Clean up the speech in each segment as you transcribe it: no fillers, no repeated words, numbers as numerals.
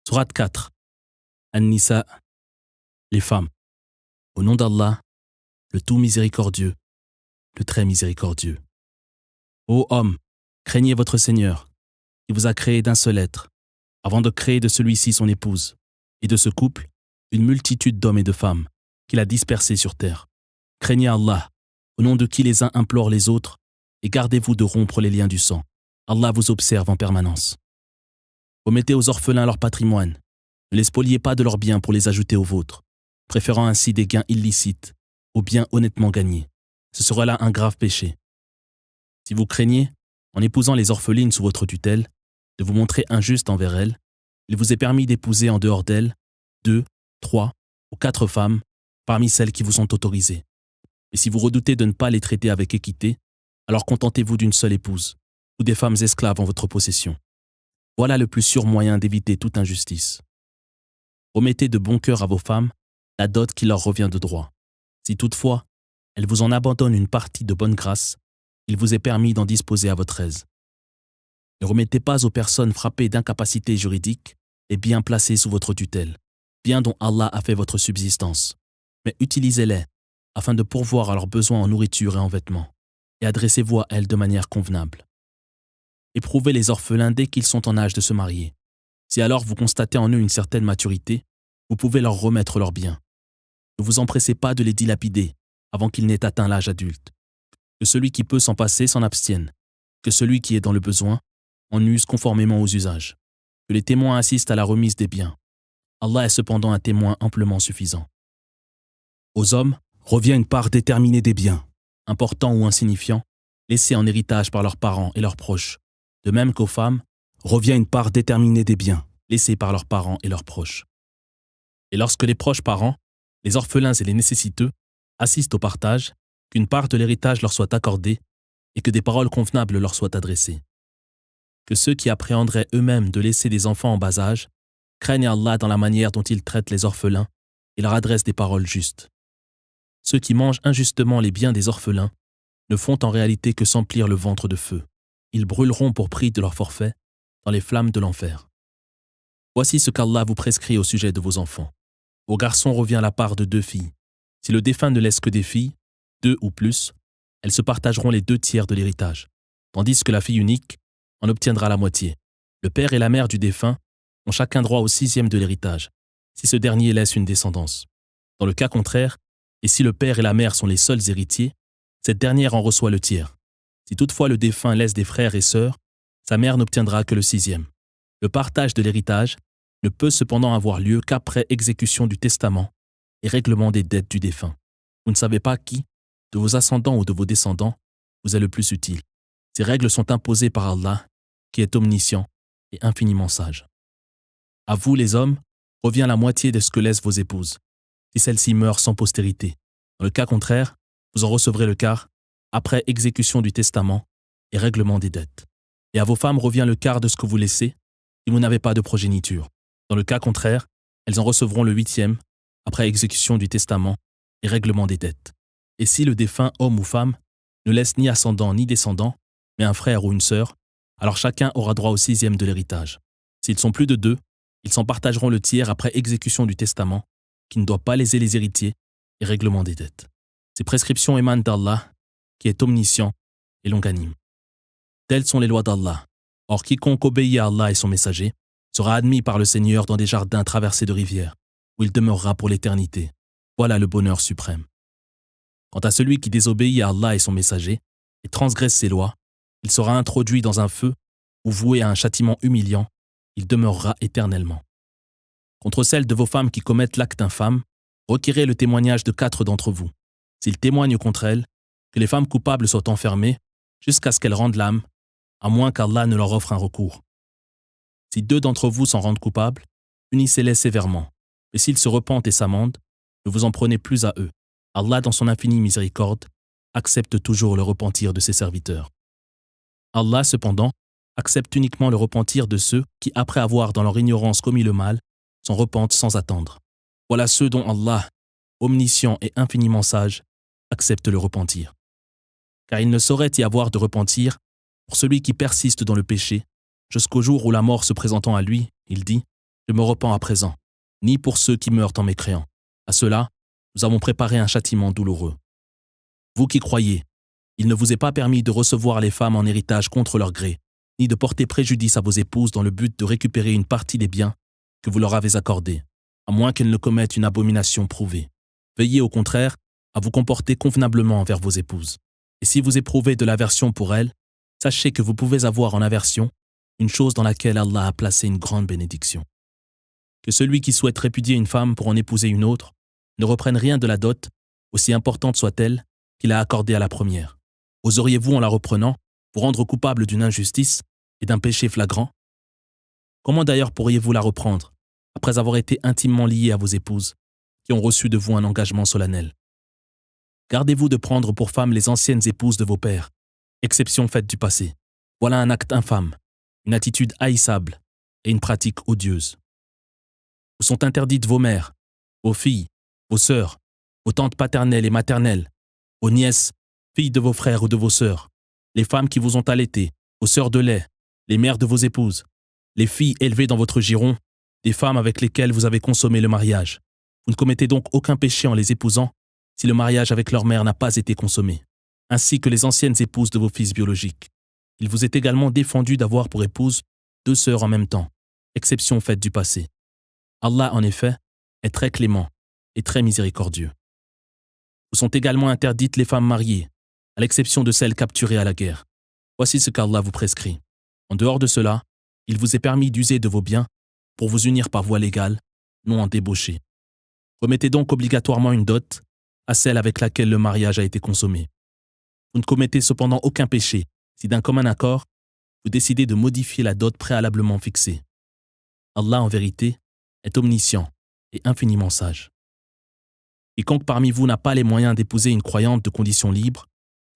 Sourate 4. An-Nisa, les femmes. Au nom d'Allah, le tout miséricordieux, le très miséricordieux. Ô hommes, craignez votre Seigneur, qui vous a créé d'un seul être, avant de créer de celui-ci son épouse, et de ce couple, une multitude d'hommes et de femmes, qu'il a dispersés sur terre. Craignez Allah, au nom de qui les uns implorent les autres, et gardez-vous de rompre les liens du sang. Allah vous observe en permanence. Remettez aux orphelins leur patrimoine. Ne les spoliez pas de leurs biens pour les ajouter aux vôtres, préférant ainsi des gains illicites aux biens honnêtement gagnés. Ce sera là un grave péché. Si vous craignez, en épousant les orphelines sous votre tutelle, de vous montrer injuste envers elles, il vous est permis d'épouser en dehors d'elles 2, 3 ou 4 femmes parmi celles qui vous sont autorisées. Et si vous redoutez de ne pas les traiter avec équité, alors contentez-vous d'une seule épouse ou des femmes esclaves en votre possession. Voilà le plus sûr moyen d'éviter toute injustice. Remettez de bon cœur à vos femmes la dot qui leur revient de droit. Si toutefois, elles vous en abandonnent une partie de bonne grâce, il vous est permis d'en disposer à votre aise. Ne remettez pas aux personnes frappées d'incapacité juridique les biens placés sous votre tutelle, biens dont Allah a fait votre subsistance, mais utilisez-les afin de pourvoir à leurs besoins en nourriture et en vêtements, et adressez-vous à elles de manière convenable. Éprouvez les orphelins dès qu'ils sont en âge de se marier. Si alors vous constatez en eux une certaine maturité, vous pouvez leur remettre leurs biens. Ne vous empressez pas de les dilapider avant qu'ils n'aient atteint l'âge adulte. Que celui qui peut s'en passer s'en abstienne, que celui qui est dans le besoin en use conformément aux usages. Que les témoins assistent à la remise des biens. Allah est cependant un témoin amplement suffisant. Aux hommes revient une part déterminée des biens, importants ou insignifiants, laissés en héritage par leurs parents et leurs proches. De même qu'aux femmes, revient une part déterminée des biens, laissés par leurs parents et leurs proches. Et lorsque les proches parents, les orphelins et les nécessiteux, assistent au partage, qu'une part de l'héritage leur soit accordée et que des paroles convenables leur soient adressées. Que ceux qui appréhenderaient eux-mêmes de laisser des enfants en bas âge craignent Allah dans la manière dont ils traitent les orphelins et leur adressent des paroles justes. Ceux qui mangent injustement les biens des orphelins ne font en réalité que s'emplir le ventre de feu. Ils brûleront pour prix de leur forfait dans les flammes de l'enfer. Voici ce qu'Allah vous prescrit au sujet de vos enfants. Aux garçons revient la part de 2 filles. Si le défunt ne laisse que des filles, 2 ou plus, elles se partageront les 2 tiers de l'héritage, tandis que la fille unique en obtiendra la moitié. Le père et la mère du défunt ont chacun droit au 6e de l'héritage, si ce dernier laisse une descendance. Dans le cas contraire, et si le père et la mère sont les seuls héritiers, cette dernière en reçoit le tiers. Si toutefois le défunt laisse des frères et sœurs, sa mère n'obtiendra que le 6e. Le partage de l'héritage ne peut cependant avoir lieu qu'après exécution du testament et règlement des dettes du défunt. Vous ne savez pas qui, de vos ascendants ou de vos descendants, vous est le plus utile. Ces règles sont imposées par Allah, qui est omniscient et infiniment sage. À vous, les hommes, revient la moitié de ce que laissent vos épouses, si celles-ci meurent sans postérité. Dans le cas contraire, vous en recevrez le quart, après exécution du testament et règlement des dettes. Et à vos femmes revient le quart de ce que vous laissez, si vous n'avez pas de progéniture. Dans le cas contraire, elles en recevront le 8e, après exécution du testament et règlement des dettes. Et si le défunt, homme ou femme, ne laisse ni ascendant ni descendant, mais un frère ou une sœur, alors chacun aura droit au 6e de l'héritage. S'ils sont plus de 2, ils s'en partageront le tiers après exécution du testament, qui ne doit pas léser les héritiers, et règlement des dettes. Ces prescriptions émanent d'Allah, qui est omniscient et longanime. Telles sont les lois d'Allah. Or quiconque obéit à Allah et son messager sera admis par le Seigneur dans des jardins traversés de rivières, où il demeurera pour l'éternité. Voilà le bonheur suprême. Quant à celui qui désobéit à Allah et son messager, et transgresse ses lois, il sera introduit dans un feu, ou voué à un châtiment humiliant, il demeurera éternellement. Contre celles de vos femmes qui commettent l'acte infâme, requérez le témoignage de 4 d'entre vous. S'ils témoignent contre elles, que les femmes coupables soient enfermées, jusqu'à ce qu'elles rendent l'âme, à moins qu'Allah ne leur offre un recours. Si 2 d'entre vous s'en rendent coupables, punissez-les sévèrement, et s'ils se repentent et s'amendent, ne vous en prenez plus à eux. Allah, dans son infinie miséricorde, accepte toujours le repentir de ses serviteurs. Allah, cependant, accepte uniquement le repentir de ceux qui, après avoir dans leur ignorance commis le mal, s'en repentent sans attendre. Voilà ceux dont Allah, omniscient et infiniment sage, accepte le repentir. Car il ne saurait y avoir de repentir pour celui qui persiste dans le péché, jusqu'au jour où la mort se présentant à lui, il dit Je me repens à présent, ni pour ceux qui meurent en mécréant. À ceux-là, nous avons préparé un châtiment douloureux. Vous qui croyez, il ne vous est pas permis de recevoir les femmes en héritage contre leur gré, ni de porter préjudice à vos épouses dans le but de récupérer une partie des biens que vous leur avez accordés, à moins qu'elles ne commettent une abomination prouvée. Veillez au contraire à vous comporter convenablement envers vos épouses. Et si vous éprouvez de l'aversion pour elles, sachez que vous pouvez avoir en aversion une chose dans laquelle Allah a placé une grande bénédiction. Que celui qui souhaite répudier une femme pour en épouser une autre ne reprenne rien de la dot, aussi importante soit-elle, qu'il a accordée à la première. Oseriez-vous, en la reprenant, vous rendre coupable d'une injustice et d'un péché flagrant? Comment d'ailleurs pourriez-vous la reprendre, après avoir été intimement lié à vos épouses, qui ont reçu de vous un engagement solennel? Gardez-vous de prendre pour femmes les anciennes épouses de vos pères, exception faite du passé. Voilà un acte infâme, une attitude haïssable et une pratique odieuse. Vous sont interdites vos mères, vos filles, vos sœurs, vos tantes paternelles et maternelles, vos nièces, filles de vos frères ou de vos sœurs, les femmes qui vous ont allaité, vos sœurs de lait, les mères de vos épouses, les filles élevées dans votre giron, des femmes avec lesquelles vous avez consommé le mariage. Vous ne commettez donc aucun péché en les épousant si le mariage avec leur mère n'a pas été consommé, ainsi que les anciennes épouses de vos fils biologiques. Il vous est également défendu d'avoir pour épouse 2 sœurs en même temps, exception faite du passé. Allah, en effet, est très clément et très miséricordieux. Vous sont également interdites les femmes mariées, à l'exception de celles capturées à la guerre. Voici ce qu'Allah vous prescrit. En dehors de cela, il vous est permis d'user de vos biens pour vous unir par voie légale, non en débauché. Remettez donc obligatoirement une dot à celle avec laquelle le mariage a été consommé. Vous ne commettez cependant aucun péché si d'un commun accord, vous décidez de modifier la dot préalablement fixée. Allah, en vérité, est omniscient et infiniment sage. Quiconque parmi vous n'a pas les moyens d'épouser une croyante de condition libre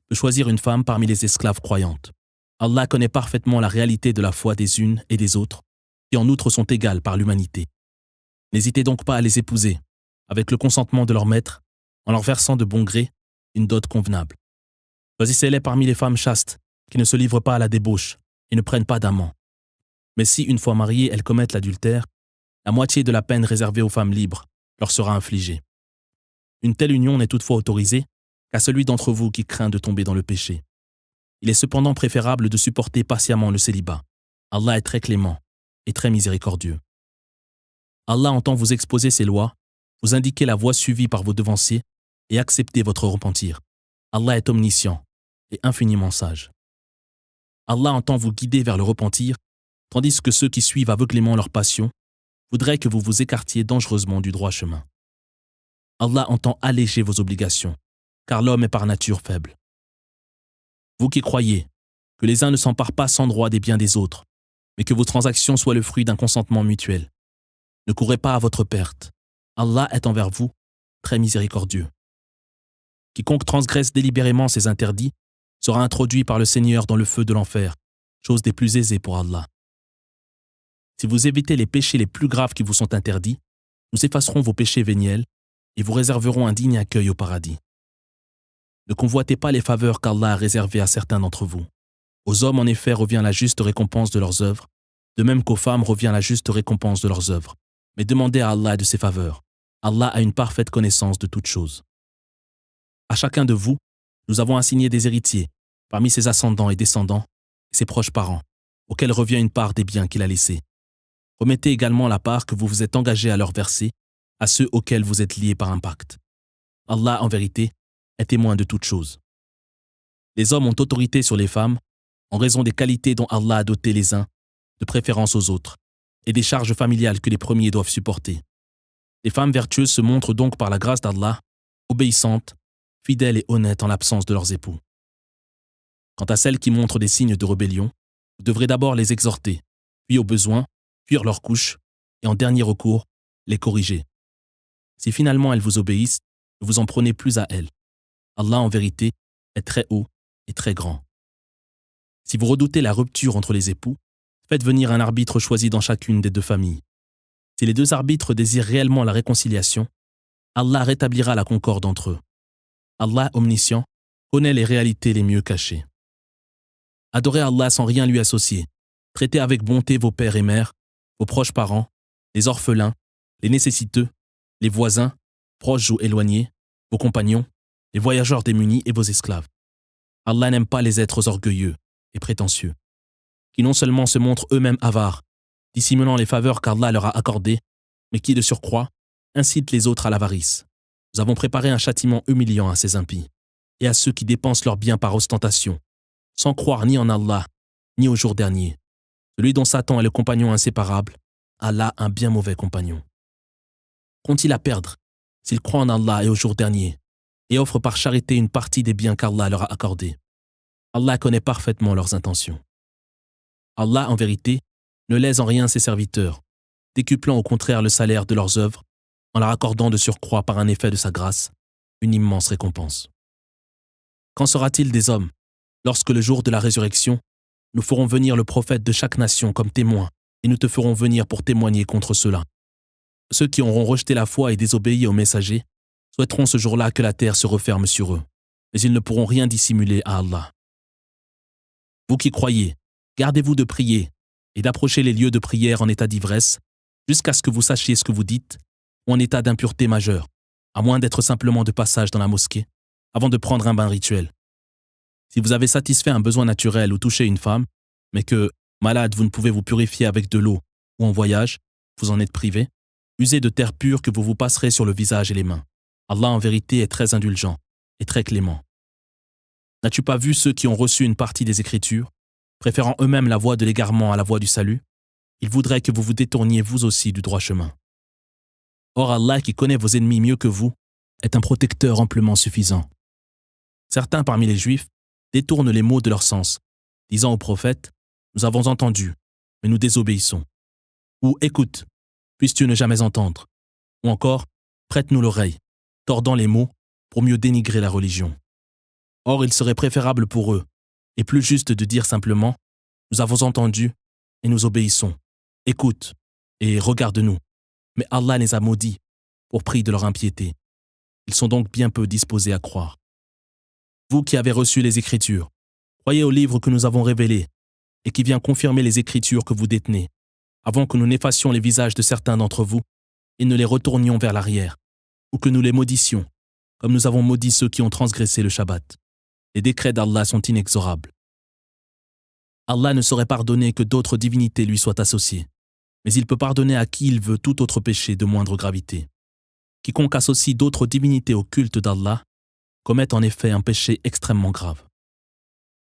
peut choisir une femme parmi les esclaves croyantes. Allah connaît parfaitement la réalité de la foi des unes et des autres, qui en outre sont égales par l'humanité. N'hésitez donc pas à les épouser, avec le consentement de leur maître, en leur versant de bon gré une dot convenable. Choisissez-les parmi les femmes chastes, qui ne se livrent pas à la débauche et ne prennent pas d'amants. Mais si, une fois mariées, elles commettent l'adultère, la moitié de la peine réservée aux femmes libres leur sera infligée. Une telle union n'est toutefois autorisée qu'à celui d'entre vous qui craint de tomber dans le péché. Il est cependant préférable de supporter patiemment le célibat. Allah est très clément et très miséricordieux. Allah entend vous exposer ses lois, vous indiquer la voie suivie par vos devanciers et accepter votre repentir. Allah est omniscient et infiniment sage. Allah entend vous guider vers le repentir, tandis que ceux qui suivent aveuglément leur passion voudraient que vous vous écartiez dangereusement du droit chemin. Allah entend alléger vos obligations, car l'homme est par nature faible. Vous qui croyez que les uns ne s'emparent pas sans droit des biens des autres, mais que vos transactions soient le fruit d'un consentement mutuel, ne courez pas à votre perte. Allah est envers vous très miséricordieux. Quiconque transgresse délibérément ces interdits sera introduit par le Seigneur dans le feu de l'enfer, chose des plus aisées pour Allah. Si vous évitez les péchés les plus graves qui vous sont interdits, nous effacerons vos péchés véniels et vous réserverons un digne accueil au paradis. Ne convoitez pas les faveurs qu'Allah a réservées à certains d'entre vous. Aux hommes, en effet, revient la juste récompense de leurs œuvres, de même qu'aux femmes revient la juste récompense de leurs œuvres. Mais demandez à Allah de ses faveurs. Allah a une parfaite connaissance de toutes choses. À chacun de vous, nous avons assigné des héritiers, parmi ses ascendants et descendants, et ses proches parents, auxquels revient une part des biens qu'il a laissés. Remettez également la part que vous vous êtes engagé à leur verser à ceux auxquels vous êtes liés par un pacte. Allah, en vérité, est témoin de toutes choses. Les hommes ont autorité sur les femmes en raison des qualités dont Allah a doté les uns, de préférence aux autres, et des charges familiales que les premiers doivent supporter. Les femmes vertueuses se montrent donc par la grâce d'Allah, obéissantes, fidèles et honnêtes en l'absence de leurs époux. Quant à celles qui montrent des signes de rébellion, vous devrez d'abord les exhorter, puis au besoin, fuir leur couche, et en dernier recours, les corriger. Si finalement elles vous obéissent, ne vous en prenez plus à elles. Allah, en vérité, est très haut et très grand. Si vous redoutez la rupture entre les époux, faites venir un arbitre choisi dans chacune des 2 familles. Si les 2 arbitres désirent réellement la réconciliation, Allah rétablira la concorde entre eux. Allah, omniscient, connaît les réalités les mieux cachées. Adorez Allah sans rien lui associer. Traitez avec bonté vos pères et mères, vos proches parents, les orphelins, les nécessiteux, les voisins, proches ou éloignés, vos compagnons, les voyageurs démunis et vos esclaves. Allah n'aime pas les êtres orgueilleux et prétentieux, qui non seulement se montrent eux-mêmes avares, dissimulant les faveurs qu'Allah leur a accordées, mais qui, de surcroît, incitent les autres à l'avarice. Nous avons préparé un châtiment humiliant à ces impies et à ceux qui dépensent leurs biens par ostentation, sans croire ni en Allah, ni au jour dernier. Celui dont Satan est le compagnon inséparable, Allah un bien mauvais compagnon. Qu'ont-ils à perdre s'ils croient en Allah et au jour dernier et offrent par charité une partie des biens qu'Allah leur a accordés? Allah connaît parfaitement leurs intentions. Allah, en vérité, ne lèse en rien ses serviteurs, décuplant au contraire le salaire de leurs œuvres, en leur accordant de surcroît par un effet de sa grâce une immense récompense. Qu'en sera-t-il des hommes lorsque le jour de la résurrection, nous ferons venir le prophète de chaque nation comme témoin et nous te ferons venir pour témoigner contre ceux-là? Ceux qui auront rejeté la foi et désobéi aux messagers souhaiteront ce jour-là que la terre se referme sur eux, mais ils ne pourront rien dissimuler à Allah. Vous qui croyez, gardez-vous de prier et d'approcher les lieux de prière en état d'ivresse, jusqu'à ce que vous sachiez ce que vous dites, ou en état d'impureté majeure, à moins d'être simplement de passage dans la mosquée, avant de prendre un bain rituel. Si vous avez satisfait un besoin naturel ou touché une femme, mais que, malade, vous ne pouvez vous purifier avec de l'eau, ou en voyage, vous en êtes privé, usez de terre pure que vous vous passerez sur le visage et les mains. Allah en vérité est très indulgent et très clément. N'as-tu pas vu ceux qui ont reçu une partie des Écritures, préférant eux-mêmes la voie de l'égarement à la voie du salut? Ils voudraient que vous vous détourniez vous aussi du droit chemin. Or Allah, qui connaît vos ennemis mieux que vous, est un protecteur amplement suffisant. Certains parmi les Juifs détournent les mots de leur sens, disant au prophète « Nous avons entendu, mais nous désobéissons » ou « Écoute, puisses-tu ne jamais entendre » ou encore « Prête-nous l'oreille », tordant les mots pour mieux dénigrer la religion. Or, il serait préférable pour eux, et plus juste de dire simplement « Nous avons entendu et nous obéissons. Écoute et regarde-nous. » Mais Allah les a maudits pour prix de leur impiété. Ils sont donc bien peu disposés à croire. Vous qui avez reçu les Écritures, croyez au livre que nous avons révélé et qui vient confirmer les Écritures que vous détenez, avant que nous n'effacions les visages de certains d'entre vous et ne les retournions vers l'arrière, ou que nous les maudissions, comme nous avons maudit ceux qui ont transgressé le Shabbat. Les décrets d'Allah sont inexorables. Allah ne saurait pardonner que d'autres divinités lui soient associées, mais il peut pardonner à qui il veut tout autre péché de moindre gravité. Quiconque associe d'autres divinités au culte d'Allah commet en effet un péché extrêmement grave.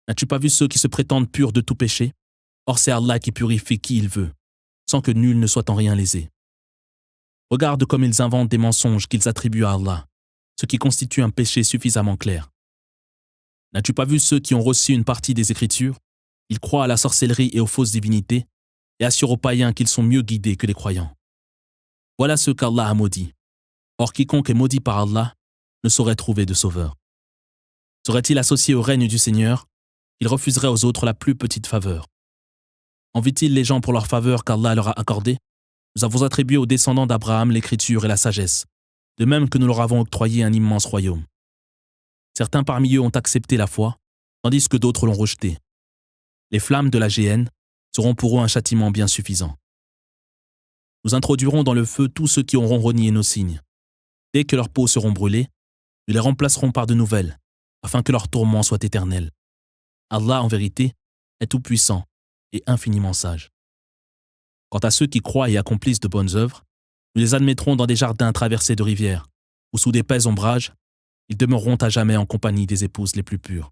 N'as-tu pas vu ceux qui se prétendent purs de tout péché? Or c'est Allah qui purifie qui il veut, sans que nul ne soit en rien lésé. Regarde comme ils inventent des mensonges qu'ils attribuent à Allah, ce qui constitue un péché suffisamment clair. N'as-tu pas vu ceux qui ont reçu une partie des Écritures? Ils croient à la sorcellerie et aux fausses divinités, et assurent aux païens qu'ils sont mieux guidés que les croyants. Voilà ceux qu'Allah a maudits. Or quiconque est maudit par Allah ne saurait trouver de sauveur. Serait-il associé au règne du Seigneur, il refuserait aux autres la plus petite faveur. Envie-t-il les gens pour leur faveur qu'Allah leur a accordée? Nous avons attribué aux descendants d'Abraham l'écriture et la sagesse, de même que nous leur avons octroyé un immense royaume. Certains parmi eux ont accepté la foi, tandis que d'autres l'ont rejetée. Les flammes de la géhenne seront pour eux un châtiment bien suffisant. Nous introduirons dans le feu tous ceux qui auront renié nos signes. Dès que leurs peaux seront brûlées, nous les remplacerons par de nouvelles, afin que leur tourment soit éternel. Allah, en vérité, est tout-puissant et infiniment sage. Quant à ceux qui croient et accomplissent de bonnes œuvres, nous les admettrons dans des jardins traversés de rivières, où sous d'épais ombrages, ils demeureront à jamais en compagnie des épouses les plus pures.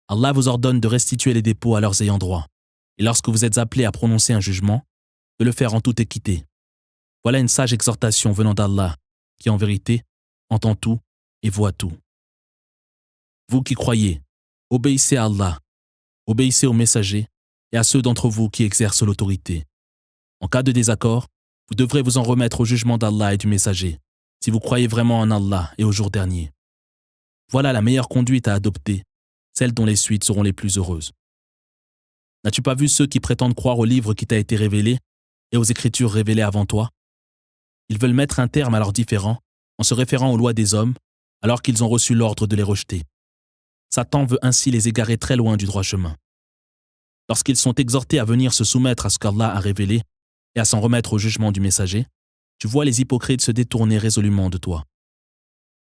Allah vous ordonne de restituer les dépôts à leurs ayants droit, et lorsque vous êtes appelés à prononcer un jugement, de le faire en toute équité. Voilà une sage exhortation venant d'Allah, qui en vérité entend tout et voit tout. Vous qui croyez, obéissez à Allah, obéissez aux messagers et à ceux d'entre vous qui exercent l'autorité. En cas de désaccord, vous devrez vous en remettre au jugement d'Allah et du messager, si vous croyez vraiment en Allah et au jour dernier. Voilà la meilleure conduite à adopter, celle dont les suites seront les plus heureuses. N'as-tu pas vu ceux qui prétendent croire au livre qui t'a été révélé et aux Écritures révélées avant toi? Ils veulent mettre un terme à leurs différends en se référant aux lois des hommes, alors qu'ils ont reçu l'ordre de les rejeter. Satan veut ainsi les égarer très loin du droit chemin. Lorsqu'ils sont exhortés à venir se soumettre à ce qu'Allah a révélé et à s'en remettre au jugement du messager, tu vois les hypocrites se détourner résolument de toi.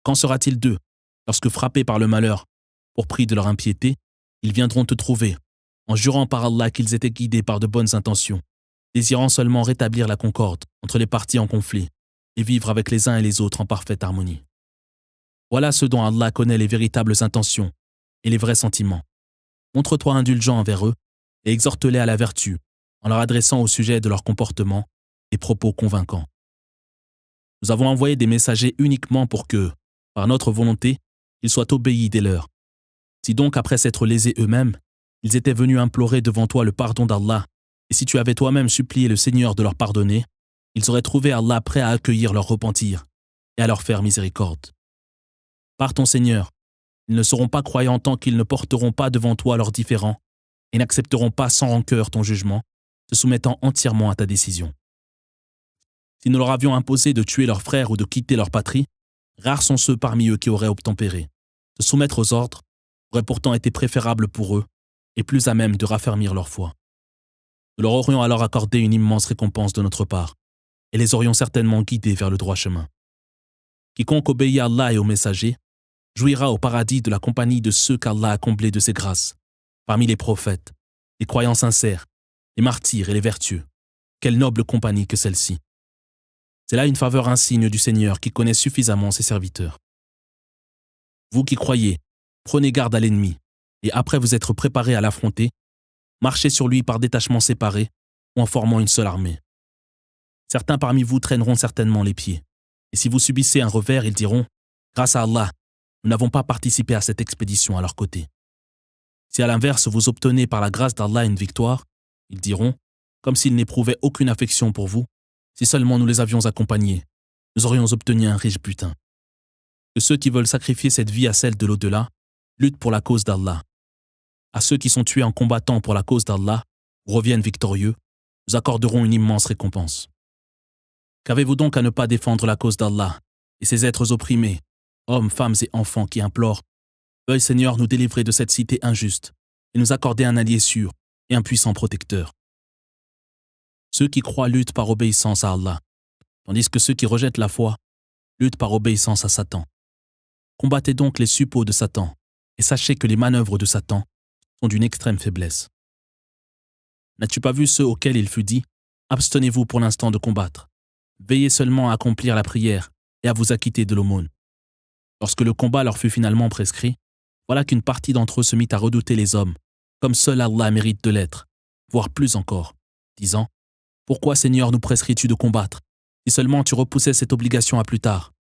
Qu'en sera-t-il d'eux, lorsque frappés par le malheur, pour prix de leur impiété, ils viendront te trouver, en jurant par Allah qu'ils étaient guidés par de bonnes intentions, désirant seulement rétablir la concorde entre les parties en conflit et vivre avec les uns et les autres en parfaite harmonie. Voilà ce dont Allah connaît les véritables intentions et les vrais sentiments. Montre-toi indulgent envers eux et exhorte-les à la vertu en leur adressant au sujet de leur comportement des propos convaincants. Nous avons envoyé des messagers uniquement pour que, par notre volonté, ils soient obéis des leurs. Si donc, après s'être lésés eux-mêmes, ils étaient venus implorer devant toi le pardon d'Allah, et si tu avais toi-même supplié le Seigneur de leur pardonner, ils auraient trouvé Allah prêt à accueillir leur repentir et à leur faire miséricorde. Par ton Seigneur, ils ne seront pas croyants tant qu'ils ne porteront pas devant toi leurs différends et n'accepteront pas sans rancœur ton jugement, se soumettant entièrement à ta décision. Si nous leur avions imposé de tuer leurs frères ou de quitter leur patrie, rares sont ceux parmi eux qui auraient obtempéré. Se soumettre aux ordres aurait pourtant été préférable pour eux et plus à même de raffermir leur foi. Nous leur aurions alors accordé une immense récompense de notre part et les aurions certainement guidés vers le droit chemin. Quiconque obéit à Allah et aux messagers jouira au paradis de la compagnie de ceux qu'Allah a comblés de ses grâces, parmi les prophètes, les croyants sincères, les martyrs et les vertueux. Quelle noble compagnie que celle-ci! C'est là une faveur insigne du Seigneur qui connaît suffisamment ses serviteurs. Vous qui croyez, prenez garde à l'ennemi, et après vous être préparés à l'affronter, marchez sur lui par détachements séparés ou en formant une seule armée. Certains parmi vous traîneront certainement les pieds, et si vous subissez un revers, ils diront « Grâce à Allah, nous n'avons pas participé à cette expédition à leur côté. » Si à l'inverse vous obtenez par la grâce d'Allah une victoire, ils diront, comme s'ils n'éprouvaient aucune affection pour vous, si seulement nous les avions accompagnés, nous aurions obtenu un riche butin. Que ceux qui veulent sacrifier cette vie à celle de l'au-delà luttent pour la cause d'Allah. À ceux qui sont tués en combattant pour la cause d'Allah ou reviennent victorieux, nous accorderons une immense récompense. Qu'avez-vous donc à ne pas défendre la cause d'Allah et ces êtres opprimés, hommes, femmes et enfants qui implorent « Veuille Seigneur nous délivrer de cette cité injuste et nous accorder un allié sûr et un puissant protecteur. » Ceux qui croient luttent par obéissance à Allah, tandis que ceux qui rejettent la foi luttent par obéissance à Satan. Combattez donc les suppôts de Satan et sachez que les manœuvres de Satan sont d'une extrême faiblesse. N'as-tu pas vu ceux auxquels il fut dit « Abstenez-vous pour l'instant de combattre, veillez seulement à accomplir la prière et à vous acquitter de l'aumône. » Lorsque le combat leur fut finalement prescrit, voilà qu'une partie d'entre eux se mit à redouter les hommes, comme seul Allah mérite de l'être, voire plus encore, disant « Pourquoi, Seigneur, nous prescris-tu de combattre, si seulement tu repoussais cette obligation à plus tard ?»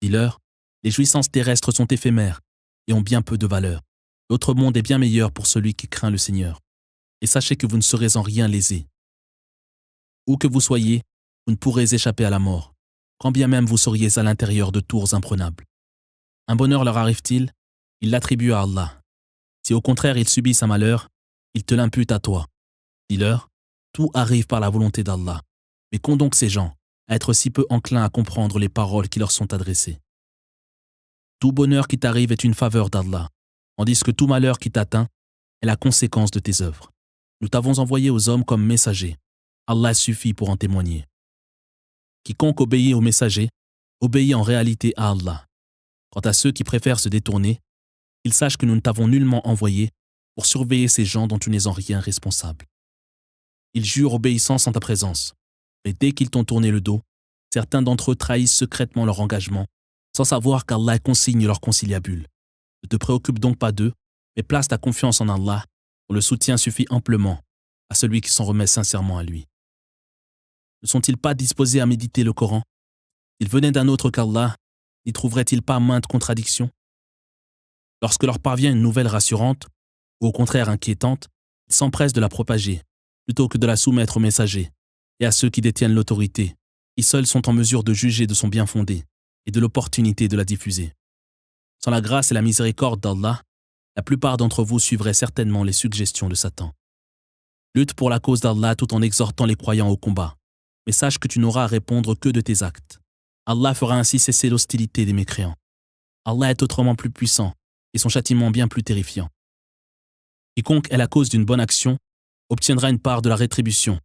Dis-leur, les jouissances terrestres sont éphémères et ont bien peu de valeur. L'autre monde est bien meilleur pour celui qui craint le Seigneur. Et sachez que vous ne serez en rien lésés. Où que vous soyez, vous ne pourrez échapper à la mort, quand bien même vous seriez à l'intérieur de tours imprenables. Un bonheur leur arrive-t-il, ils l'attribuent à Allah. Si au contraire ils subissent un malheur, ils te l'imputent à toi. Dis-leur, tout arrive par la volonté d'Allah. Mais qu'ont donc ces gens à être si peu enclins à comprendre les paroles qui leur sont adressées? Tout bonheur qui t'arrive est une faveur d'Allah, tandis que tout malheur qui t'atteint est la conséquence de tes œuvres. Nous t'avons envoyé aux hommes comme messagers. Allah suffit pour en témoigner. Quiconque obéit aux messagers, obéit en réalité à Allah. Quant à ceux qui préfèrent se détourner, ils sachent que nous ne t'avons nullement envoyé pour surveiller ces gens dont tu n'es en rien responsable. Ils jurent obéissance en ta présence, mais dès qu'ils t'ont tourné le dos, certains d'entre eux trahissent secrètement leur engagement, sans savoir qu'Allah consigne leur conciliabule. Ne te préoccupe donc pas d'eux, mais place ta confiance en Allah, dont le soutien suffit amplement à celui qui s'en remet sincèrement à lui. Ne sont-ils pas disposés à méditer le Coran? S'ils venaient d'un autre qu'Allah, n'y trouveraient-ils pas maintes contradictions? Lorsque leur parvient une nouvelle rassurante, ou au contraire inquiétante, ils s'empressent de la propager, plutôt que de la soumettre aux messagers et à ceux qui détiennent l'autorité, qui seuls sont en mesure de juger de son bien fondé et de l'opportunité de la diffuser. Sans la grâce et la miséricorde d'Allah, la plupart d'entre vous suivraient certainement les suggestions de Satan. Lutte pour la cause d'Allah tout en exhortant les croyants au combat, mais sache que tu n'auras à répondre que de tes actes. Allah fera ainsi cesser l'hostilité des mécréants. Allah est autrement plus puissant et son châtiment bien plus terrifiant. Quiconque est la cause d'une bonne action obtiendra une part de la rétribution,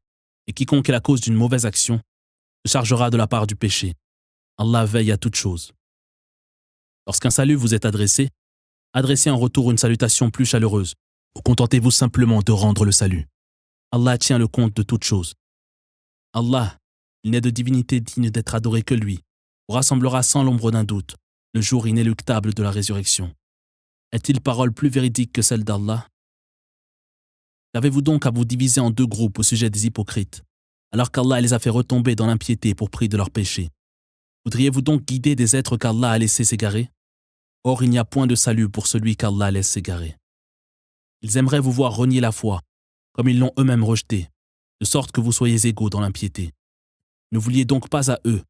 Et quiconque est la cause d'une mauvaise action se chargera de la part du péché. Allah veille à toute chose. Lorsqu'un salut vous est adressé, adressez en retour une salutation plus chaleureuse, ou contentez-vous simplement de rendre le salut. Allah tient le compte de toutes choses. Allah, il n'est de divinité digne d'être adoré que lui, vous rassemblera sans l'ombre d'un doute, le jour inéluctable de la résurrection. Est-il parole plus véridique que celle d'Allah? Qu'avez-vous donc à vous diviser en deux groupes au sujet des hypocrites, alors qu'Allah les a fait retomber dans l'impiété pour prix de leurs péchés? Voudriez-vous donc guider des êtres qu'Allah a laissés s'égarer? Or, il n'y a point de salut pour celui qu'Allah laisse s'égarer. Ils aimeraient vous voir renier la foi, comme ils l'ont eux-mêmes rejetée, de sorte que vous soyez égaux dans l'impiété. Ne vouliez donc pas à eux,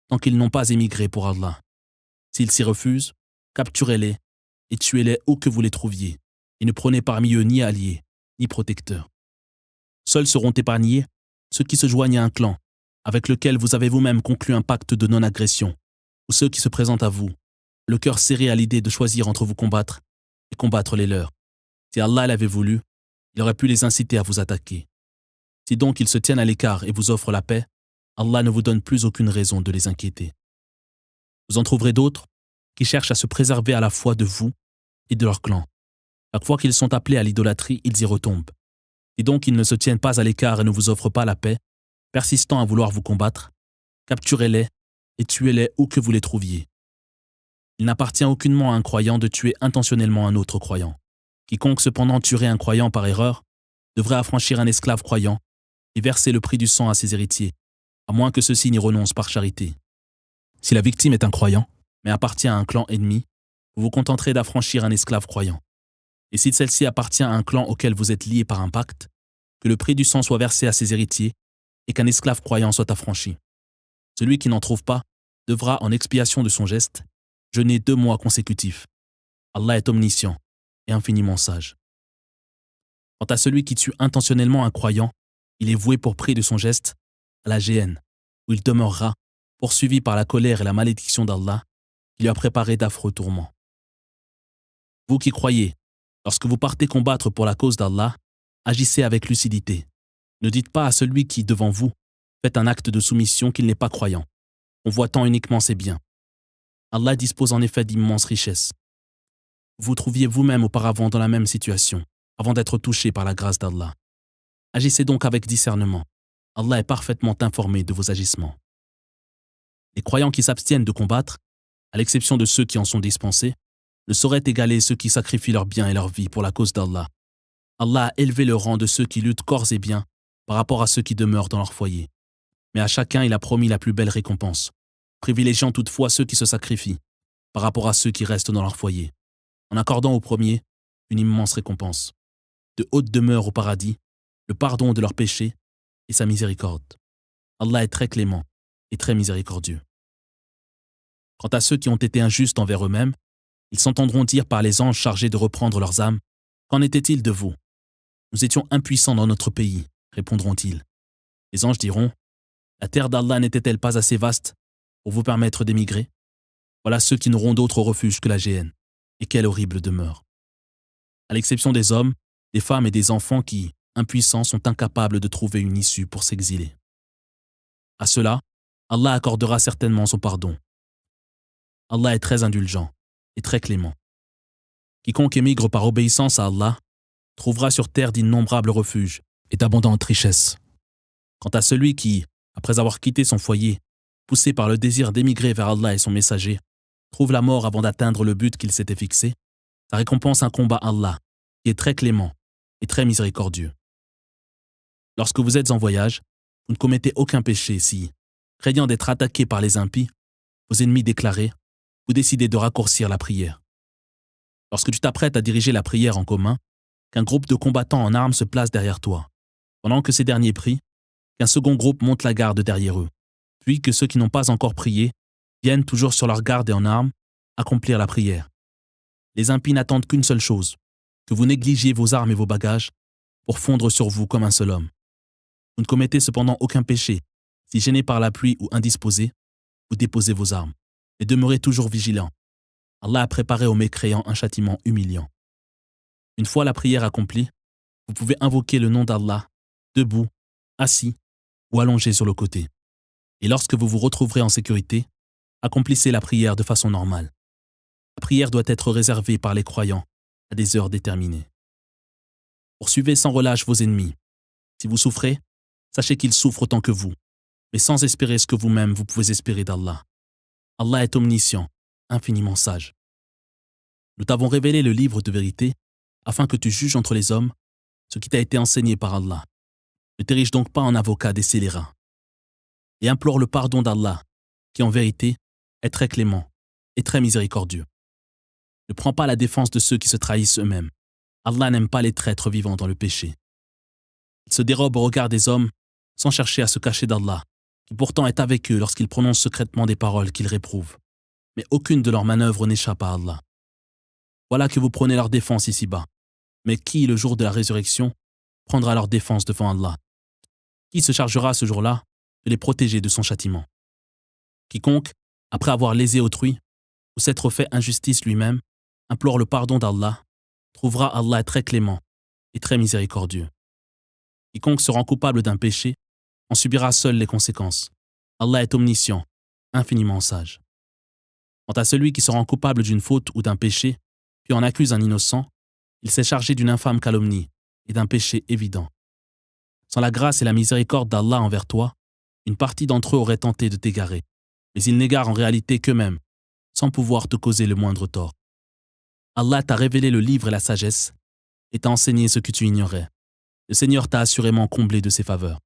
tant qu'ils n'ont pas émigré pour Allah. S'ils s'y refusent, capturez-les et tuez-les où que vous les trouviez, et ne prenez parmi eux ni alliés, ni protecteurs. Seuls seront épargnés ceux qui se joignent à un clan, avec lequel vous avez vous-même conclu un pacte de non-agression, ou ceux qui se présentent à vous, le cœur serré à l'idée de choisir entre vous combattre et combattre les leurs. Si Allah l'avait voulu, il aurait pu les inciter à vous attaquer. Si donc ils se tiennent à l'écart et vous offrent la paix, Allah ne vous donne plus aucune raison de les inquiéter. Vous en trouverez d'autres qui cherchent à se préserver à la fois de vous et de leur clan. Chaque fois qu'ils sont appelés à l'idolâtrie, ils y retombent. Et donc ils ne se tiennent pas à l'écart et ne vous offrent pas la paix, persistant à vouloir vous combattre, capturez-les et tuez-les où que vous les trouviez. Il n'appartient aucunement à un croyant de tuer intentionnellement un autre croyant. Quiconque cependant tuerait un croyant par erreur devrait affranchir un esclave croyant et verser le prix du sang à ses héritiers, à moins que ceux-ci n'y renoncent par charité. Si la victime est un croyant, mais appartient à un clan ennemi, vous vous contenterez d'affranchir un esclave croyant. Et si celle-ci appartient à un clan auquel vous êtes lié par un pacte, que le prix du sang soit versé à ses héritiers et qu'un esclave croyant soit affranchi. Celui qui n'en trouve pas devra, en expiation de son geste, jeûner 2 mois consécutifs. Allah est omniscient et infiniment sage. Quant à celui qui tue intentionnellement un croyant, il est voué pour prix de son geste à la géhenne, où il demeurera, poursuivi par la colère et la malédiction d'Allah, qui lui a préparé d'affreux tourments. Vous qui croyez, lorsque vous partez combattre pour la cause d'Allah, agissez avec lucidité. Ne dites pas à celui qui, devant vous, fait un acte de soumission qu'il n'est pas croyant, convoitant uniquement ses biens. Allah dispose en effet d'immenses richesses. Vous trouviez vous-même auparavant dans la même situation, avant d'être touché par la grâce d'Allah. Agissez donc avec discernement. Allah est parfaitement informé de vos agissements. Les croyants qui s'abstiennent de combattre, à l'exception de ceux qui en sont dispensés, ne sauraient égaler ceux qui sacrifient leurs biens et leur vie pour la cause d'Allah. Allah a élevé le rang de ceux qui luttent corps et biens par rapport à ceux qui demeurent dans leur foyer. Mais à chacun il a promis la plus belle récompense, privilégiant toutefois ceux qui se sacrifient par rapport à ceux qui restent dans leur foyer, en accordant aux premiers une immense récompense, de hautes demeures au paradis, le pardon de leurs péchés et sa miséricorde. Allah est très clément et très miséricordieux. Quant à ceux qui ont été injustes envers eux-mêmes, ils s'entendront dire par les anges chargés de reprendre leurs âmes, « Qu'en était-il de vous? Nous étions impuissants dans notre pays, répondront-ils. Les anges diront, « La terre d'Allah n'était-elle pas assez vaste pour vous permettre d'émigrer? Voilà ceux qui n'auront d'autre refuge que la géhenne. Et quelle horrible demeure. » À l'exception des hommes, des femmes et des enfants qui, impuissants, sont incapables de trouver une issue pour s'exiler. À cela, Allah accordera certainement son pardon. Allah est très indulgent et très clément. Quiconque émigre par obéissance à Allah trouvera sur terre d'innombrables refuges et d'abondantes richesses. Quant à celui qui, après avoir quitté son foyer, poussé par le désir d'émigrer vers Allah et son messager, trouve la mort avant d'atteindre le but qu'il s'était fixé, sa récompense incombe à Allah, qui est très clément et très miséricordieux. Lorsque vous êtes en voyage, vous ne commettez aucun péché si, craignant d'être attaqué par les impies, vos ennemis déclarés, vous décidez de raccourcir la prière. Lorsque tu t'apprêtes à diriger la prière en commun, qu'un groupe de combattants en armes se place derrière toi, pendant que ces derniers prient, qu'un second groupe monte la garde derrière eux, puis que ceux qui n'ont pas encore prié viennent toujours sur leur garde et en armes accomplir la prière. Les impies n'attendent qu'une seule chose, que vous négligiez vos armes et vos bagages pour fondre sur vous comme un seul homme. Vous ne commettez cependant aucun péché, si gêné par la pluie ou indisposé, vous déposez vos armes, et demeurez toujours vigilants. Allah a préparé aux mécréants un châtiment humiliant. Une fois la prière accomplie, vous pouvez invoquer le nom d'Allah, debout, assis ou allongé sur le côté. Et lorsque vous vous retrouverez en sécurité, accomplissez la prière de façon normale. La prière doit être réservée par les croyants à des heures déterminées. Poursuivez sans relâche vos ennemis. Si vous souffrez, sachez qu'ils souffrent autant que vous, mais sans espérer ce que vous-même vous pouvez espérer d'Allah. Allah est omniscient, infiniment sage. Nous t'avons révélé le livre de vérité afin que tu juges entre les hommes ce qui t'a été enseigné par Allah. Ne t'érige donc pas en avocat des scélérats. Et implore le pardon d'Allah, qui en vérité est très clément et très miséricordieux. Ne prends pas la défense de ceux qui se trahissent eux-mêmes. Allah n'aime pas les traîtres vivant dans le péché. Ils se dérobent au regard des hommes sans chercher à se cacher d'Allah, qui pourtant est avec eux lorsqu'ils prononcent secrètement des paroles qu'ils réprouvent. Mais aucune de leurs manœuvres n'échappe à Allah. Voilà que vous prenez leur défense ici-bas. Mais qui, le jour de la résurrection, prendra leur défense devant Allah? Qui se chargera ce jour-là de les protéger de son châtiment? Quiconque, après avoir lésé autrui, ou s'être fait injustice lui-même, implore le pardon d'Allah, trouvera Allah très clément et très miséricordieux. Quiconque se rend coupable d'un péché en subira seul les conséquences. Allah est omniscient, infiniment sage. Quant à celui qui se rend coupable d'une faute ou d'un péché, puis en accuse un innocent, il s'est chargé d'une infâme calomnie et d'un péché évident. Sans la grâce et la miséricorde d'Allah envers toi, une partie d'entre eux aurait tenté de t'égarer, mais ils n'égarent en réalité qu'eux-mêmes, sans pouvoir te causer le moindre tort. Allah t'a révélé le livre et la sagesse, et t'a enseigné ce que tu ignorais. Le Seigneur t'a assurément comblé de ses faveurs.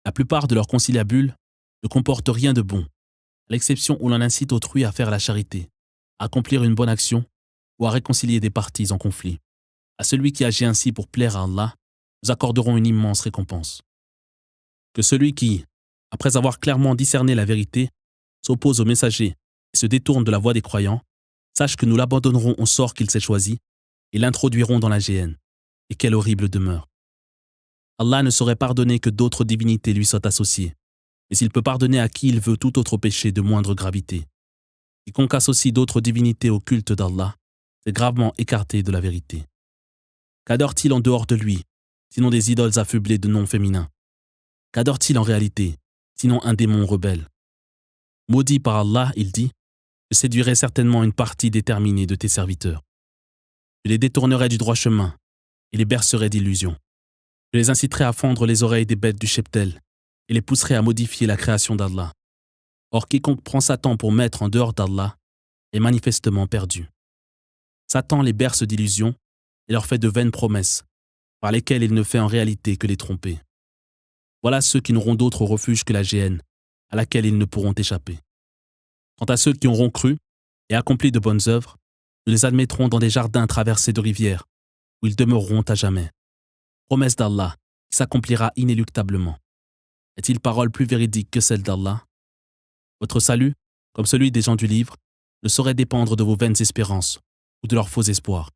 La plupart de leurs conciliabules ne comportent rien de bon, à l'exception où l'on incite autrui à faire la charité, à accomplir une bonne action ou à réconcilier des parties en conflit. À celui qui agit ainsi pour plaire à Allah, nous accorderons une immense récompense. Que celui qui, après avoir clairement discerné la vérité, s'oppose au messager et se détourne de la voie des croyants, sache que nous l'abandonnerons au sort qu'il s'est choisi et l'introduirons dans la géhenne. Et quelle horrible demeure. Allah ne saurait pardonner que d'autres divinités lui soient associées, mais il peut pardonner à qui il veut tout autre péché de moindre gravité. Quiconque associe d'autres divinités au culte d'Allah s'est gravement écarté de la vérité. Qu'adore-t-il en dehors de lui, sinon des idoles affublées de noms féminins? Qu'adore-t-il en réalité, sinon un démon rebelle? Maudit par Allah, il dit, je séduirai certainement une partie déterminée de tes serviteurs. Je les détournerai du droit chemin et les bercerai d'illusions. Je les inciterai à fendre les oreilles des bêtes du cheptel et les pousserai à modifier la création d'Allah. Or, quiconque prend Satan pour maître en dehors d'Allah est manifestement perdu. Satan les berce d'illusions et leur fait de vaines promesses, par lesquelles il ne fait en réalité que les tromper. Voilà ceux qui n'auront d'autre refuge que la géhenne, à laquelle ils ne pourront échapper. Quant à ceux qui auront cru et accompli de bonnes œuvres, nous les admettrons dans des jardins traversés de rivières, où ils demeureront à jamais. Promesse d'Allah qui s'accomplira inéluctablement. Est-il parole plus véridique que celle d'Allah? Votre salut, comme celui des gens du livre, ne saurait dépendre de vos vaines espérances ou de leurs faux espoirs.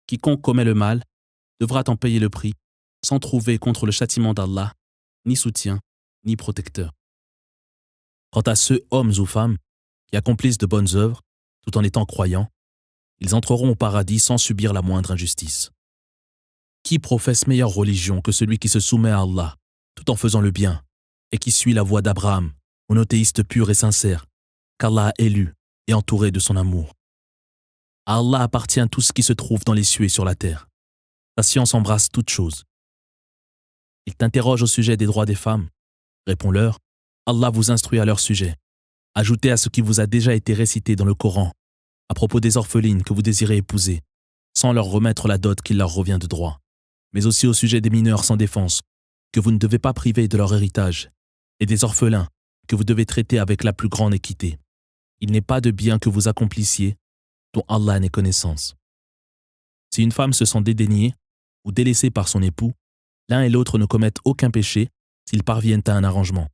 Quiconque commet le mal devra en payer le prix, sans trouver contre le châtiment d'Allah ni soutien, ni protecteur. Quant à ceux, hommes ou femmes, qui accomplissent de bonnes œuvres, tout en étant croyants, ils entreront au paradis sans subir la moindre injustice. Qui professe meilleure religion que celui qui se soumet à Allah, tout en faisant le bien, et qui suit la voie d'Abraham, monothéiste pur et sincère, qu'Allah a élu et entouré de son amour? À Allah appartient tout ce qui se trouve dans les cieux et sur la terre. Sa science embrasse toutes choses. Ils t'interrogent au sujet des droits des femmes. Réponds-leur, Allah vous instruit à leur sujet. Ajoutez à ce qui vous a déjà été récité dans le Coran, à propos des orphelines que vous désirez épouser, sans leur remettre la dot qu'il leur revient de droit, mais aussi au sujet des mineurs sans défense, que vous ne devez pas priver de leur héritage, et des orphelins, que vous devez traiter avec la plus grande équité. Il n'est pas de bien que vous accomplissiez, dont Allah n'ait connaissance. Si une femme se sent dédaignée ou délaissée par son époux, l'un et l'autre ne commettent aucun péché s'ils parviennent à un arrangement.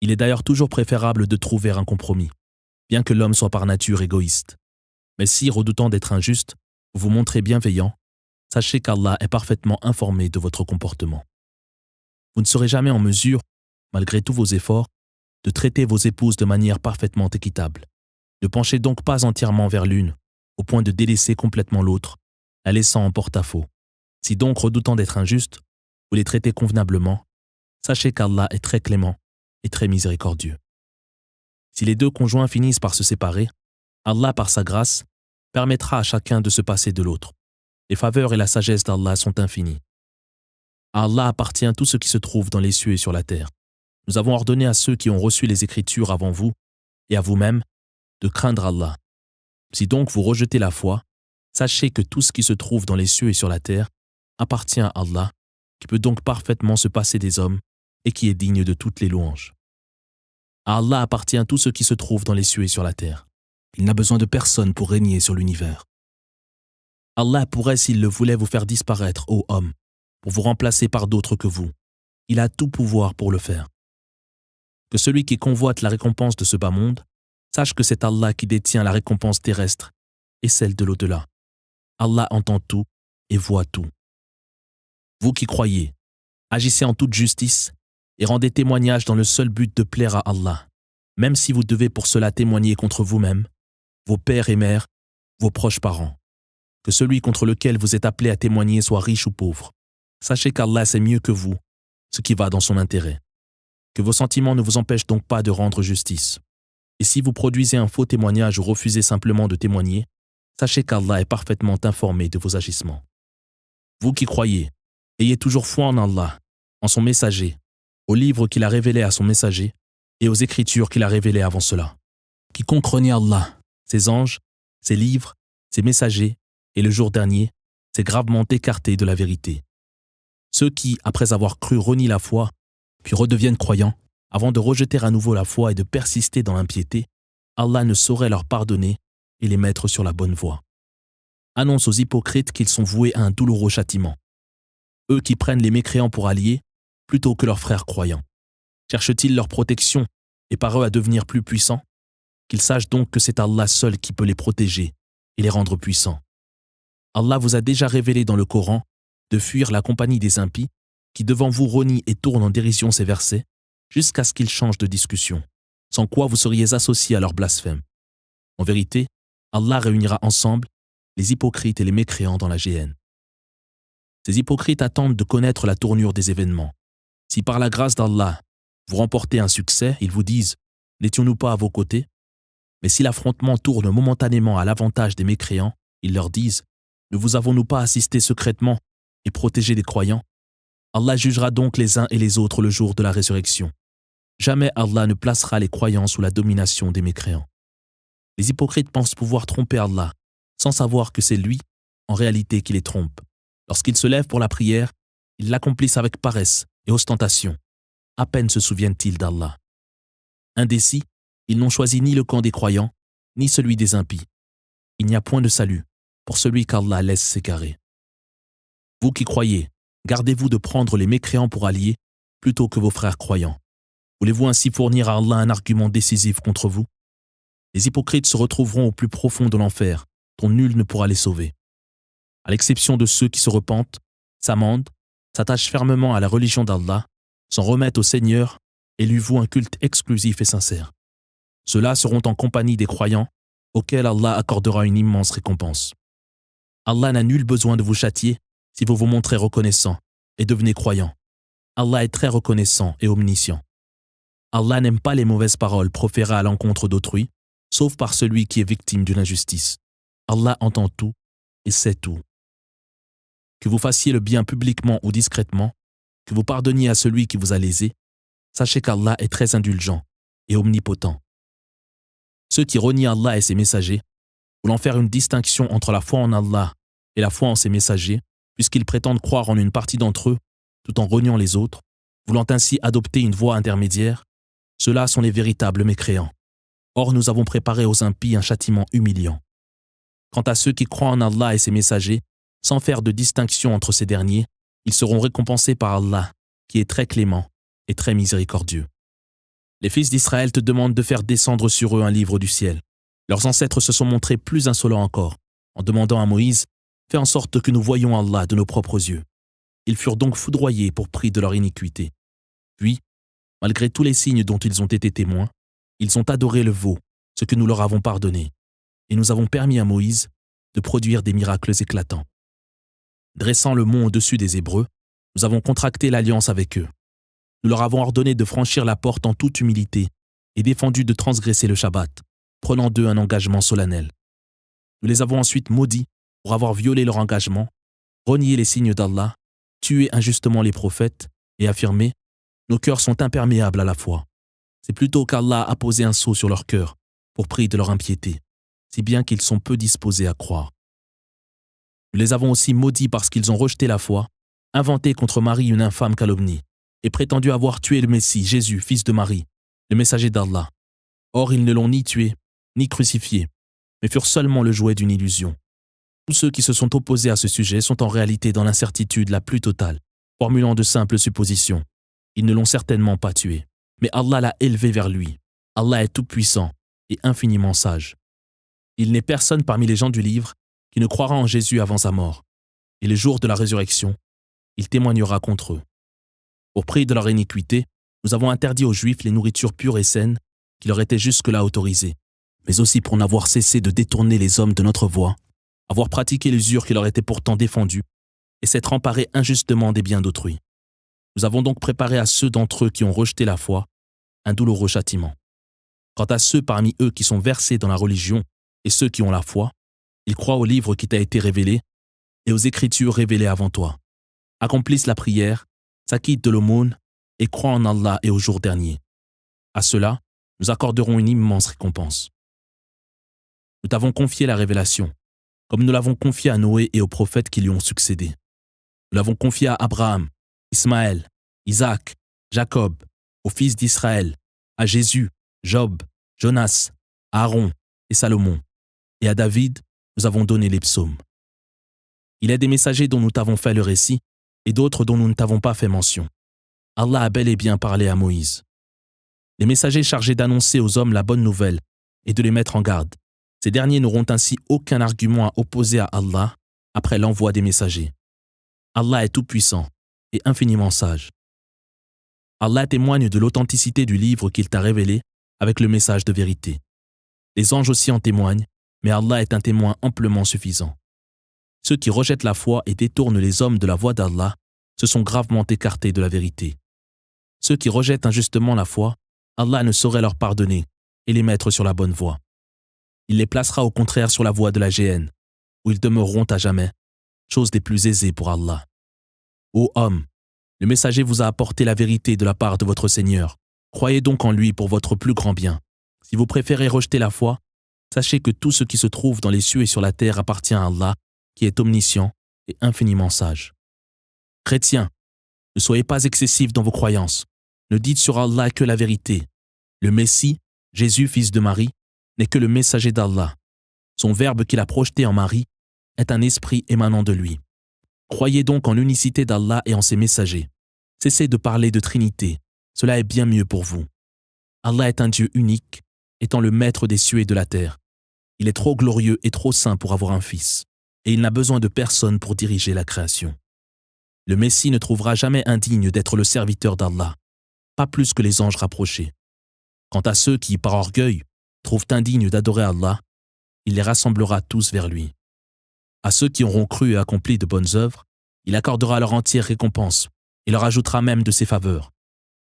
Il est d'ailleurs toujours préférable de trouver un compromis, bien que l'homme soit par nature égoïste. Mais si, redoutant d'être injuste, vous vous montrez bienveillant, sachez qu'Allah est parfaitement informé de votre comportement. Vous ne serez jamais en mesure, malgré tous vos efforts, de traiter vos épouses de manière parfaitement équitable. Ne penchez donc pas entièrement vers l'une, au point de délaisser complètement l'autre, la laissant en porte-à-faux. Si donc, redoutant d'être injuste, vous les traitez convenablement, sachez qu'Allah est très clément et très miséricordieux. Si les deux conjoints finissent par se séparer, Allah, par sa grâce, permettra à chacun de se passer de l'autre. Les faveurs et la sagesse d'Allah sont infinies. À Allah appartient tout ce qui se trouve dans les cieux et sur la terre. Nous avons ordonné à ceux qui ont reçu les Écritures avant vous et à vous-même de craindre Allah. Si donc vous rejetez la foi, sachez que tout ce qui se trouve dans les cieux et sur la terre appartient à Allah, qui peut donc parfaitement se passer des hommes et qui est digne de toutes les louanges. À Allah appartient tout ce qui se trouve dans les cieux et sur la terre. Il n'a besoin de personne pour régner sur l'univers. Allah pourrait, s'il le voulait, vous faire disparaître, ô hommes, pour vous remplacer par d'autres que vous. Il a tout pouvoir pour le faire. Que celui qui convoite la récompense de ce bas monde, sache que c'est Allah qui détient la récompense terrestre et celle de l'au-delà. Allah entend tout et voit tout. Vous qui croyez, agissez en toute justice et rendez témoignage dans le seul but de plaire à Allah, même si vous devez pour cela témoigner contre vous-même, vos pères et mères, vos proches parents. Que celui contre lequel vous êtes appelé à témoigner soit riche ou pauvre. Sachez qu'Allah sait mieux que vous ce qui va dans son intérêt. Que vos sentiments ne vous empêchent donc pas de rendre justice. Et si vous produisez un faux témoignage ou refusez simplement de témoigner, sachez qu'Allah est parfaitement informé de vos agissements. Vous qui croyez, ayez toujours foi en Allah, en son messager, au livre qu'il a révélé à son messager et aux écritures qu'il a révélées avant cela. Quiconque renie Allah, ses anges, ses livres, ses messagers et le jour dernier, s'est gravement écarté de la vérité. Ceux qui, après avoir cru, renient la foi, puis redeviennent croyants, avant de rejeter à nouveau la foi et de persister dans l'impiété, Allah ne saurait leur pardonner et les mettre sur la bonne voie. Annonce aux hypocrites qu'ils sont voués à un douloureux châtiment. Eux qui prennent les mécréants pour alliés, plutôt que leurs frères croyants. Cherchent-ils leur protection et par eux à devenir plus puissants? Qu'ils sachent donc que c'est Allah seul qui peut les protéger et les rendre puissants. Allah vous a déjà révélé dans le Coran de fuir la compagnie des impies qui devant vous renient et tournent en dérision ces versets jusqu'à ce qu'ils changent de discussion, sans quoi vous seriez associés à leur blasphème. En vérité, Allah réunira ensemble les hypocrites et les mécréants dans la géhenne. Ces hypocrites attendent de connaître la tournure des événements. Si par la grâce d'Allah, vous remportez un succès, ils vous disent « N'étions-nous pas à vos côtés ?» Mais si l'affrontement tourne momentanément à l'avantage des mécréants, ils leur disent « Ne vous avons-nous pas assisté secrètement et protégé les croyants ?» Allah jugera donc les uns et les autres le jour de la résurrection. Jamais Allah ne placera les croyants sous la domination des mécréants. Les hypocrites pensent pouvoir tromper Allah, sans savoir que c'est lui, en réalité, qui les trompe. Lorsqu'ils se lèvent pour la prière, ils l'accomplissent avec paresse et ostentation. À peine se souviennent-ils d'Allah. Indécis, ils n'ont choisi ni le camp des croyants, ni celui des impies. Il n'y a point de salut pour celui qu'Allah laisse s'égarer. Vous qui croyez, gardez-vous de prendre les mécréants pour alliés plutôt que vos frères croyants. Voulez-vous ainsi fournir à Allah un argument décisif contre vous? Les hypocrites se retrouveront au plus profond de l'enfer, dont nul ne pourra les sauver. À l'exception de ceux qui se repentent, s'amendent, s'attachent fermement à la religion d'Allah, s'en remettent au Seigneur et lui vouent un culte exclusif et sincère. Ceux-là seront en compagnie des croyants, auxquels Allah accordera une immense récompense. Allah n'a nul besoin de vous châtier si vous vous montrez reconnaissant et devenez croyant. Allah est très reconnaissant et omniscient. Allah n'aime pas les mauvaises paroles proférées à l'encontre d'autrui, sauf par celui qui est victime d'une injustice. Allah entend tout et sait tout. Que vous fassiez le bien publiquement ou discrètement, que vous pardonniez à celui qui vous a lésé, sachez qu'Allah est très indulgent et omnipotent. Ceux qui renient Allah et ses messagers, voulant faire une distinction entre la foi en Allah et la foi en ses messagers, puisqu'ils prétendent croire en une partie d'entre eux, tout en reniant les autres, voulant ainsi adopter une voie intermédiaire, ceux-là sont les véritables mécréants. Or nous avons préparé aux impies un châtiment humiliant. Quant à ceux qui croient en Allah et ses messagers, sans faire de distinction entre ces derniers, ils seront récompensés par Allah, qui est très clément et très miséricordieux. Les fils d'Israël te demandent de faire descendre sur eux un livre du ciel. Leurs ancêtres se sont montrés plus insolents encore, en demandant à Moïse « Fais en sorte que nous voyions Allah de nos propres yeux ». Ils furent donc foudroyés pour prix de leur iniquité. Puis, malgré tous les signes dont ils ont été témoins, ils ont adoré le veau, ce que nous leur avons pardonné, et nous avons permis à Moïse de produire des miracles éclatants. Dressant le mont au-dessus des Hébreux, nous avons contracté l'alliance avec eux. nous leur avons ordonné de franchir la porte en toute humilité et défendu de transgresser le Shabbat, prenant d'eux un engagement solennel. Nous les avons ensuite maudits pour avoir violé leur engagement, renié les signes d'Allah, tué injustement les prophètes et affirmé « Nos cœurs sont imperméables à la foi ». C'est plutôt qu'Allah a posé un sceau sur leur cœur pour prix de leur impiété, si bien qu'ils sont peu disposés à croire. Nous les avons aussi maudits parce qu'ils ont rejeté la foi, inventé contre Marie une infâme calomnie, et prétendu avoir tué le Messie, Jésus, fils de Marie, le messager d'Allah. Or, ils ne l'ont ni tué, ni crucifié, mais furent seulement le jouet d'une illusion. Tous ceux qui se sont opposés à ce sujet sont en réalité dans l'incertitude la plus totale, formulant de simples suppositions. Ils ne l'ont certainement pas tué, mais Allah l'a élevé vers lui. Allah est tout-puissant et infiniment sage. Il n'est personne parmi les gens du livre qui ne croira en Jésus avant sa mort, et le jour de la résurrection, il témoignera contre eux. Pour prix de leur iniquité, nous avons interdit aux Juifs les nourritures pures et saines qui leur étaient jusque-là autorisées, mais aussi pour n'avoir cessé de détourner les hommes de notre voie, avoir pratiqué l'usure qui leur était pourtant défendue, et s'être emparés injustement des biens d'autrui. Nous avons donc préparé à ceux d'entre eux qui ont rejeté la foi un douloureux châtiment. Quant à ceux parmi eux qui sont versés dans la religion et ceux qui ont la foi, ils croient au livre qui t'a été révélé et aux écritures révélées avant toi, accomplissent la prière, s'acquittent de l'aumône et croient en Allah et au jour dernier. À ceux-là, nous accorderons une immense récompense. Nous t'avons confié la révélation, comme nous l'avons confié à Noé et aux prophètes qui lui ont succédé. Nous l'avons confié à Abraham, Ismaël, Isaac, Jacob, aux fils d'Israël, à Jésus, Job, Jonas, Aaron et Salomon. Et à David, nous avons donné les psaumes. Il est des messagers dont nous t'avons fait le récit et d'autres dont nous ne t'avons pas fait mention. Allah a bel et bien parlé à Moïse. Les messagers chargés d'annoncer aux hommes la bonne nouvelle et de les mettre en garde. Ces derniers n'auront ainsi aucun argument à opposer à Allah après l'envoi des messagers. Allah est tout-puissant et infiniment sage. Allah témoigne de l'authenticité du livre qu'il t'a révélé avec le message de vérité. Les anges aussi en témoignent, mais Allah est un témoin amplement suffisant. Ceux qui rejettent la foi et détournent les hommes de la voie d'Allah se sont gravement écartés de la vérité. Ceux qui rejettent injustement la foi, Allah ne saurait leur pardonner et les mettre sur la bonne voie. Il les placera au contraire sur la voie de la géhenne, où ils demeureront à jamais, chose des plus aisées pour Allah. Ô homme, le messager vous a apporté la vérité de la part de votre Seigneur. Croyez donc en lui pour votre plus grand bien. Si vous préférez rejeter la foi, sachez que tout ce qui se trouve dans les cieux et sur la terre appartient à Allah, qui est omniscient et infiniment sage. Chrétiens, ne soyez pas excessifs dans vos croyances. Ne dites sur Allah que la vérité. Le Messie, Jésus, fils de Marie, n'est que le messager d'Allah. Son verbe qu'il a projeté en Marie est un esprit émanant de lui. Croyez donc en l'unicité d'Allah et en ses messagers. Cessez de parler de Trinité, cela est bien mieux pour vous. Allah est un Dieu unique, étant le maître des cieux et de la terre. Il est trop glorieux et trop saint pour avoir un fils, et il n'a besoin de personne pour diriger la création. Le Messie ne trouvera jamais indigne d'être le serviteur d'Allah, pas plus que les anges rapprochés. Quant à ceux qui, par orgueil, trouvent indigne d'adorer Allah, il les rassemblera tous vers lui. À ceux qui auront cru et accompli de bonnes œuvres, il accordera leur entière récompense et leur ajoutera même de ses faveurs.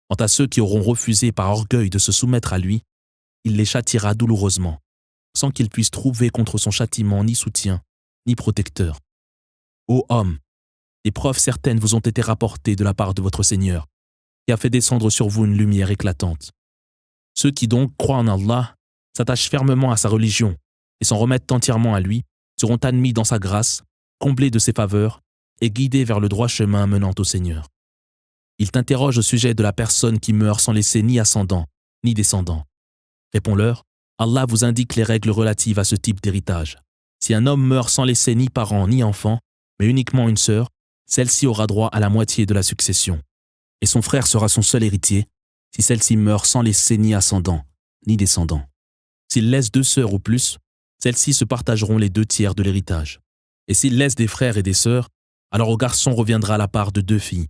Quant à ceux qui auront refusé par orgueil de se soumettre à lui, il les châtiera douloureusement, sans qu'ils puissent trouver contre son châtiment ni soutien, ni protecteur. Ô homme, des preuves certaines vous ont été rapportées de la part de votre Seigneur, qui a fait descendre sur vous une lumière éclatante. Ceux qui donc croient en Allah, s'attachent fermement à sa religion et s'en remettent entièrement à lui, seront admis dans sa grâce, comblés de ses faveurs et guidés vers le droit chemin menant au Seigneur. Ils t'interrogent au sujet de la personne qui meurt sans laisser ni ascendant, ni descendant. Réponds-leur, Allah vous indique les règles relatives à ce type d'héritage. Si un homme meurt sans laisser ni parents ni enfants, mais uniquement une sœur, celle-ci aura droit à la moitié de la succession. Et son frère sera son seul héritier, si celle-ci meurt sans laisser ni ascendant, ni descendant. S'il laisse 2 sœurs ou plus, celles-ci se partageront les 2 tiers de l'héritage. Et s'il laisse des frères et des sœurs, alors au garçon reviendra la part de 2 filles.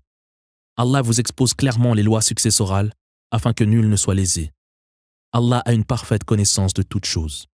Allah vous expose clairement les lois successorales, afin que nul ne soit lésé. Allah a une parfaite connaissance de toutes choses.